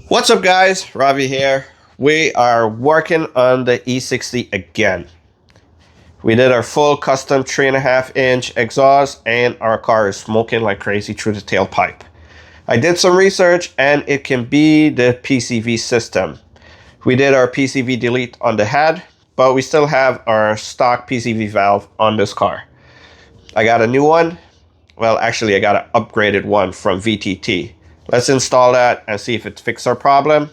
What's up guys, Ravi here. We are working on the E60 again. We did our full custom 3.5-inch exhaust and our car is smoking like crazy through the tailpipe. I did some research and it can be the PCV system. We did our PCV delete on the head, but we still have our stock PCV valve on this car. I got a new one. Well, actually I got an upgraded one from VTT. Let's install that and see if it fixes our problem.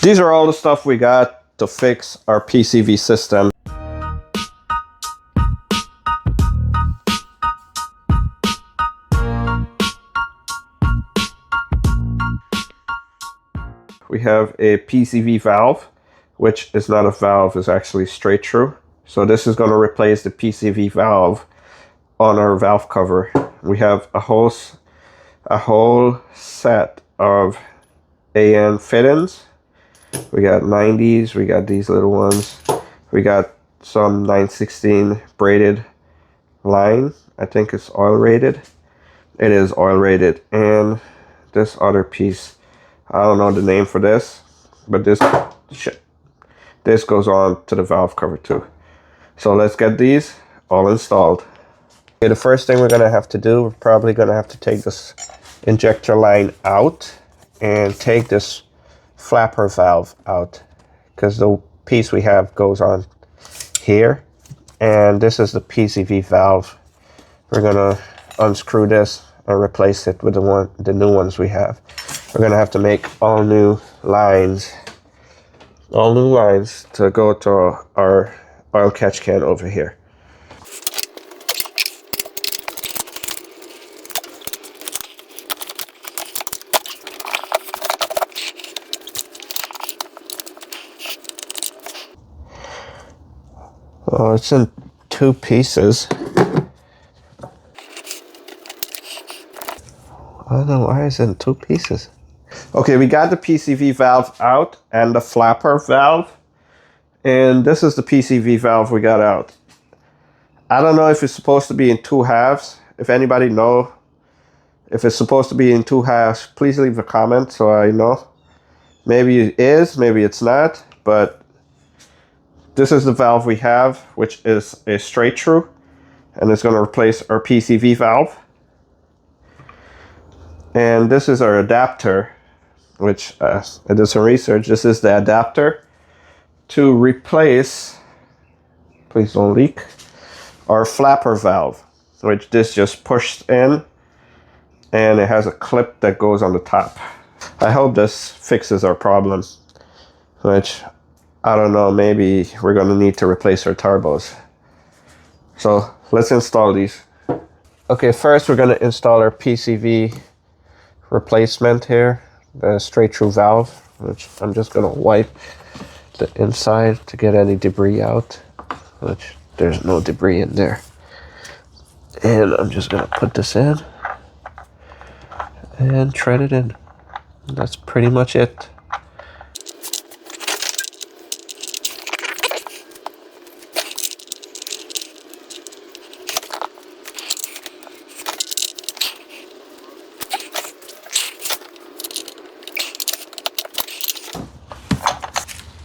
These are all the stuff we got to fix our PCV system. We have a PCV valve, which is not a valve, it's actually straight through. So this is going to replace the PCV valve on our valve cover. We have a whole set of AN fittings. We got 90s, we got these little ones. We got some 916 braided line. I think it's oil rated. It is oil rated. And this other piece, I don't know the name for this, but this goes on to the valve cover too. So let's get these all installed. Okay, the first thing we're gonna have to do, we're probably gonna have to take this injector line out and take this flapper valve out, because the piece we have goes on here, and this is the PCV valve. We're gonna unscrew this and replace it with the new ones we have. We're gonna have to make all new lines to go to our oil catch can over here. Oh, it's in two pieces. I don't know why it's in two pieces. Okay, we got the PCV valve out and the flapper valve. And this is the PCV valve we got out. I don't know if it's supposed to be in two halves. If anybody know if it's supposed to be in two halves, please leave a comment so I know. Maybe it is, maybe it's not, but this is the valve we have, which is a straight through, and it's going to replace our PCV valve. And this is our adapter, which I did some research. This is the adapter to replace, please don't leak, our flapper valve, which this just pushed in, and it has a clip that goes on the top. I hope this fixes our problem, which I don't know, maybe we're going to need to replace our turbos. So let's install these. Okay, first we're going to install our PCV replacement here, the straight through valve, which I'm just going to wipe the inside to get any debris out, which there's no debris in there. And I'm just going to put this in and thread it in. That's pretty much it.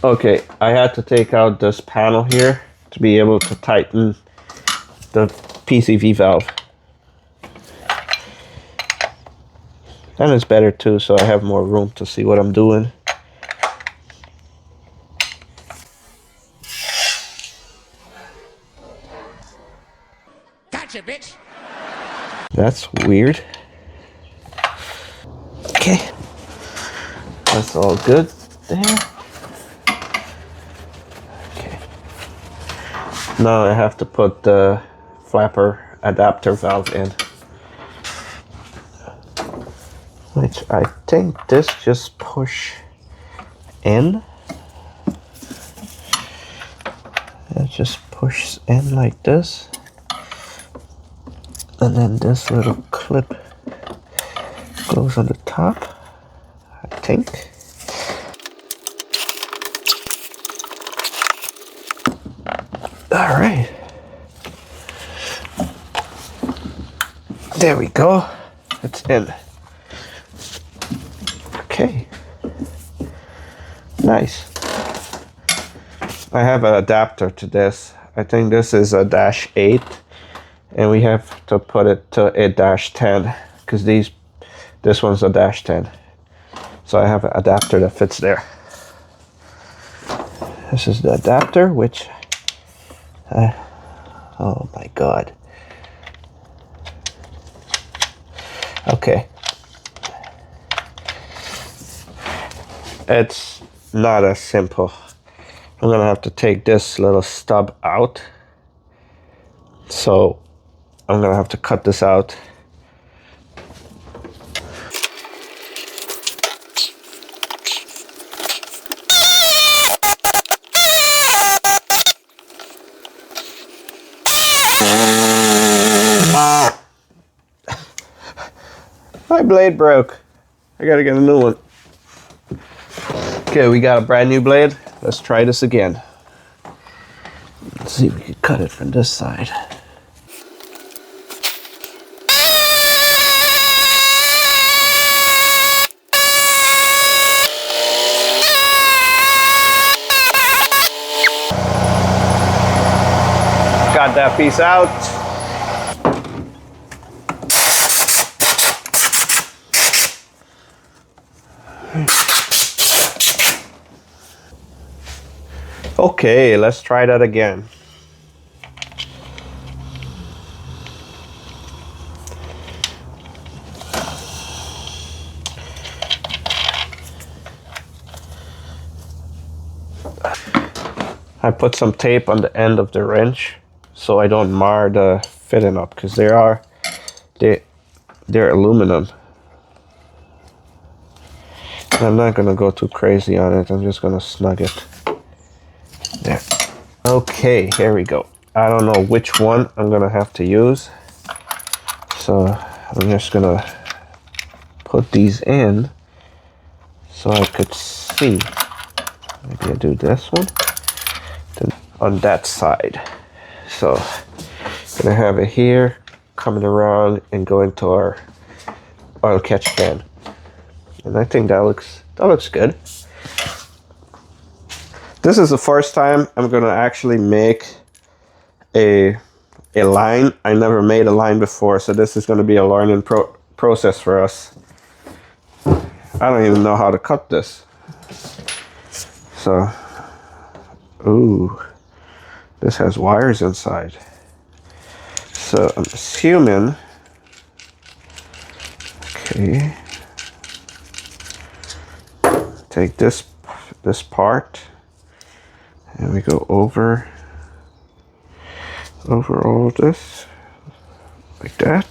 Okay, I had to take out this panel here to be able to tighten the PCV valve. And it's better too, so I have more room to see what I'm doing. Gotcha, bitch! That's weird. Okay, that's all good there. Now I have to put the flapper adapter valve in, which I think this just push in. It just pushes in like this, and then this little clip goes on the top, I think. All right. There we go. It's in. Okay. Nice. I have an adapter to this. I think this is a -8, and we have to put it to a -10 because this one's a -10. So I have an adapter that fits there. This is the adapter, which oh my god. Okay. It's not as simple. I'm gonna have to take this little stub out. So I'm gonna have to cut this out. My blade broke. I gotta get a new one. Okay, we got a brand new blade. Let's try this again. Let's see if we can cut it from this side. Got that piece out. Okay, let's try that again. I put some tape on the end of the wrench so I don't mar the fitting up, because they're aluminum. I'm not gonna go too crazy on it. I'm just gonna snug it. There. Okay, here we go. I don't know which one I'm gonna have to use, so I'm just gonna put these in so I could see. Maybe I do this one then on that side. So I'm gonna have it here, coming around and going to our oil catch can, and I think that looks good. This is the first time I'm gonna actually make a line. I never made a line before, so this is gonna be a learning process for us. I don't even know how to cut this. So, ooh, this has wires inside. So I'm assuming, okay, take this part, and we go over all of this, like that.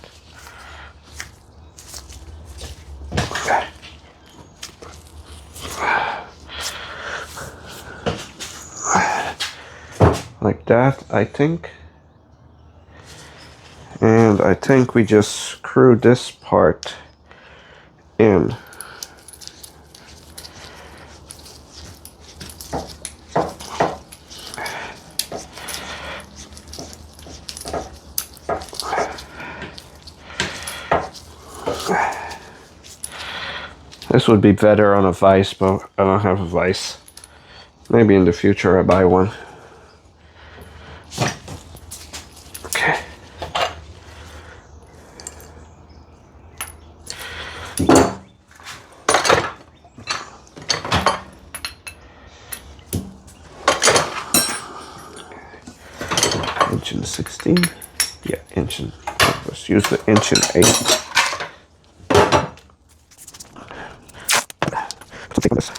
Like that, I think. And I think we just screw this part in. This would be better on a vise, but I don't have a vise. Maybe in the future I buy one. Okay. Inch and 16. Yeah, inch and, let's use the inch and 8. On this.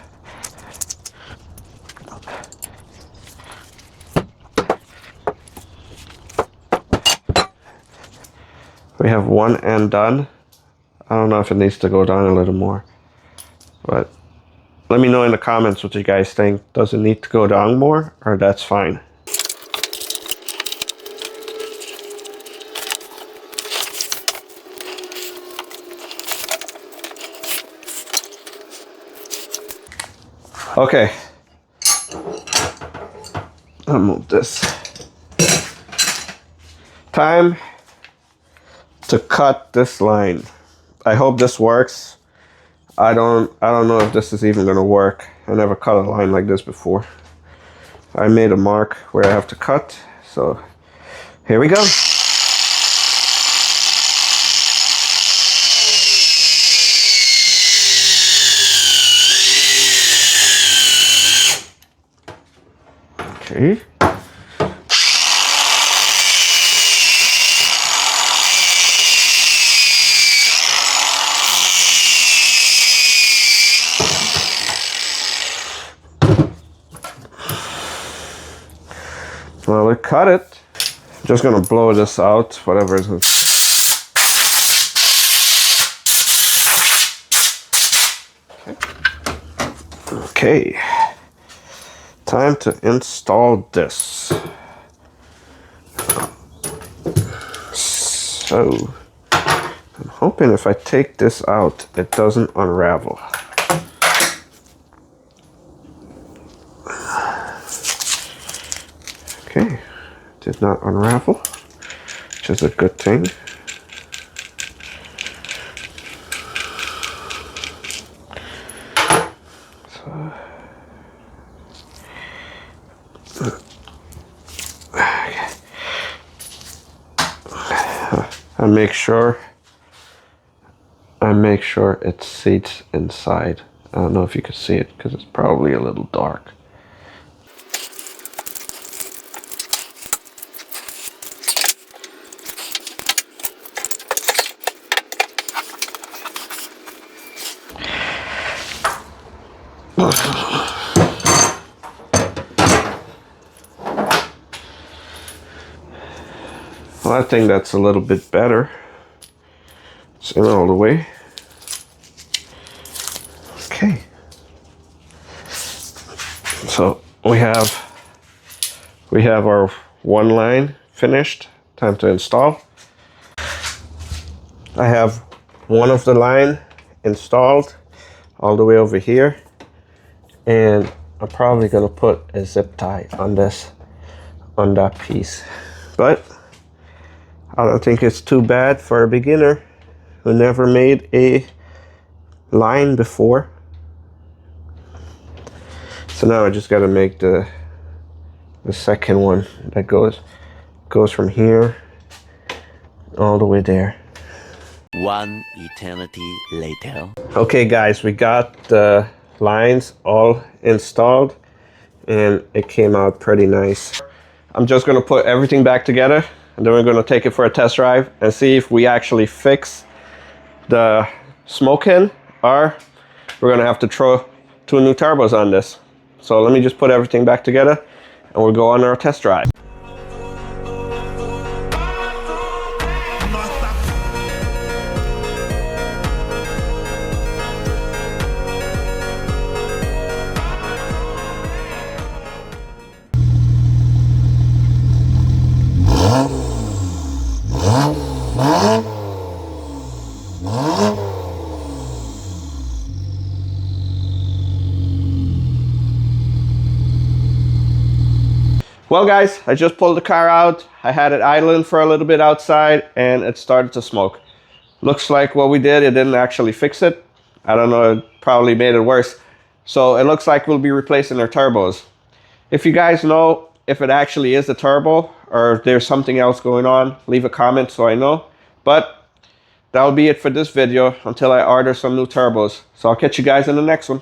We have one end done. I don't know if it needs to go down a little more, but let me know in the comments what you guys think. Does it need to go down more, or that's fine? Okay, I'll move this. Time to cut this line. I hope this works. I don't know if this is even gonna work. I never cut a line like this before. I made a mark where I have to cut, so here we go. Okay. Well, we cut it. I'm just gonna blow this out, whatever it is. Okay. Time to install this. So, I'm hoping if I take this out, it doesn't unravel. Okay, did not unravel, which is a good thing. So, I make sure it seats inside. I don't know if you can see it because it's probably a little dark. Well, I think that's a little bit better. It's in all the way. Okay. So we have our one line finished. Time to install. I have one of the line installed all the way over here, and I'm probably gonna put a zip tie on that piece, but I don't think it's too bad for a beginner who never made a line before. So now I just got to make the second one that goes from here all the way there. One eternity later. Okay guys, we got the lines all installed and it came out pretty nice. I'm just going to put everything back together and then we're going to take it for a test drive and see if we actually fix the smoke in, or we're going to have to throw 2 new turbos on this. So let me just put everything back together and we'll go on our test drive. Well guys, I just pulled the car out. I had it idling for a little bit outside and it started to smoke. Looks like what we did, it didn't actually fix it. I don't know, it probably made it worse. So it looks like we'll be replacing our turbos. If you guys know if it actually is the turbo or if there's something else going on, leave a comment so I know. But that'll be it for this video until I order some new turbos. So I'll catch you guys in the next one.